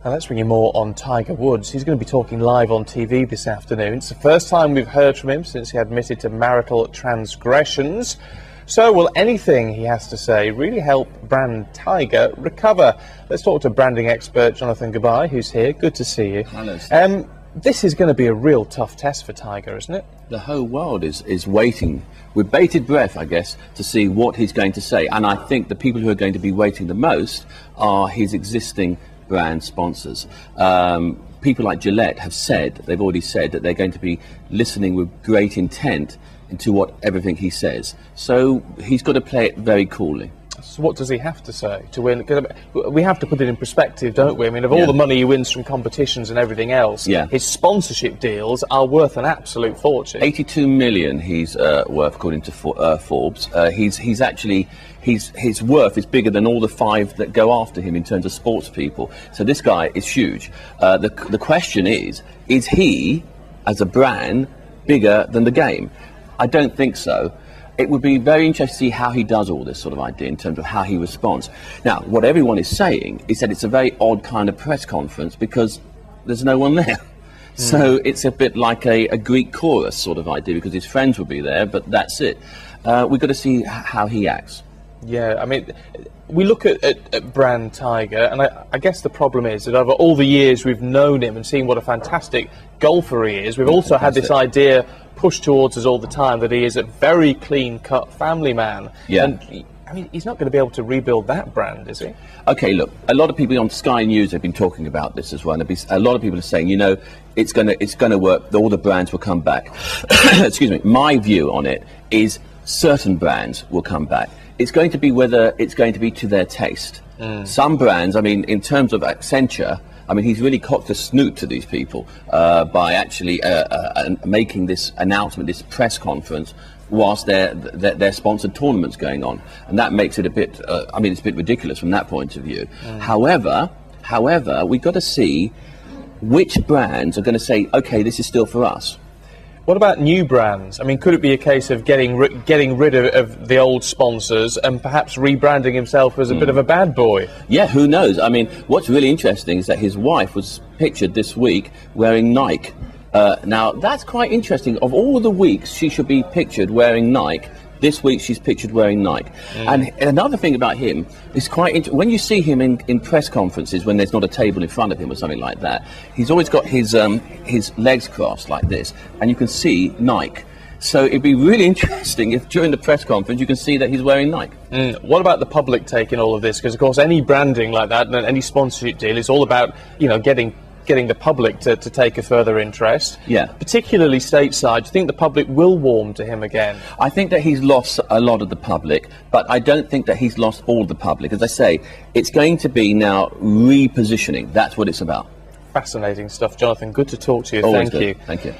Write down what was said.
Now let's bring you more on Tiger Woods. He's going to be talking live on TV this afternoon. It's the first time we've heard from him since he admitted to marital transgressions. So will anything he has to say really help brand Tiger recover? Let's talk to branding expert Jonathan Gabay, who's here. Good to see you. Hello. This is going to be a real tough test for Tiger, isn't it? The whole world is waiting with bated breath, I guess, to see what he's going to say. And I think the people who are going to be waiting the most are his existing brand sponsors. People like Gillette have said, they've already said that they're going to be listening with great intent into everything he says. So he's got to play it very coolly. So what does he have to say to win? Because we have to put it in perspective, don't we? I mean, of all the money he wins from competitions and everything else, his sponsorship deals are worth an absolute fortune. 82 million he's worth, according to Forbes. He's actually, his worth is bigger than all the 5 that go after him in terms of sports people. So this guy is huge. The question is he, as a brand, bigger than the game? I don't think so. It would be very interesting to see how he does all this sort of idea in terms of how he responds. Now, what everyone is saying is that it's a very odd kind of press conference because there's no one there. So it's a bit like a Greek chorus sort of idea because his friends will be there, but that's it. We've got to see how he acts. Yeah, I mean, we look at brand Tiger, and I guess the problem is that over all the years we've known him and seen what a fantastic golfer he is, we've also had this idea pushed towards us all the time that he is a very clean-cut family man. Yeah. And, I mean, he's not going to be able to rebuild that brand, is he? Okay, look, a lot of people on Sky News have been talking about this as well, and a lot of people are saying, you know, it's going to work, all the brands will come back. Excuse me. My view on it is certain brands will come back. It's going to be whether it's going to be to their taste. Some brands, I mean, in terms of Accenture, I mean, he's really cocked a snoot to these people by actually making this announcement, this press conference, whilst their sponsored tournaments going on, and that makes it a bit. I mean, it's a bit ridiculous from that point of view. However, we've got to see which brands are going to say, okay, this is still for us. What about new brands? I mean, could it be a case of getting rid of the old sponsors and perhaps rebranding himself as a bit of a bad boy? Yeah, who knows? I mean, what's really interesting is that his wife was pictured this week wearing Nike. Now, that's quite interesting. Of all the weeks she should be pictured wearing Nike, this week she's pictured wearing Nike. And another thing about him is when you see him in press conferences, when there's not a table in front of him or something like that, he's always got his legs crossed like this, and you can see Nike. So it'd be really interesting if during the press conference you can see that he's wearing Nike. What about the public take in all of this? Because, of course, any branding like that and any sponsorship deal is all about, you know, getting the public to take a further interest. Yeah. Particularly stateside. Do you think the public will warm to him again? I think that he's lost a lot of the public, but I don't think that he's lost all the public. As I say, it's going to be now repositioning. That's what it's about. Fascinating stuff, Jonathan. Good to talk to you. Always Thank you. Thank you.